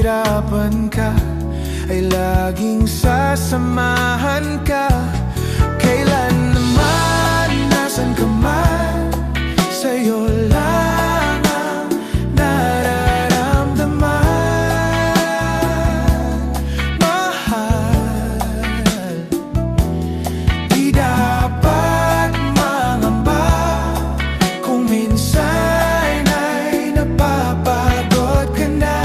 mahirapan ka, ay laging sasamahan ka. Kailan naman, nasan ka man, sa'yo lang ang nararamdaman. Mahal, di dapat mangamba kung minsan ay napapagod ka na.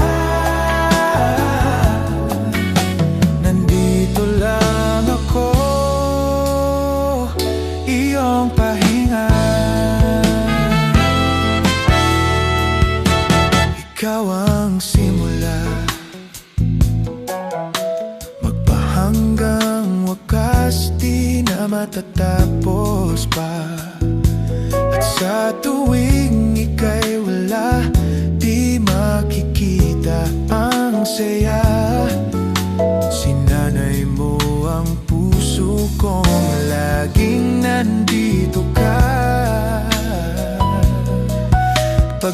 Nandito lang ako, iyong pahinga. Ikaw ang simula, magpahanggang wakas, di na matatapos pa. At sa tuwing ika'y wala, di makikita ang saya. Sinanay mo ang puso kong laging nandito ka. Pag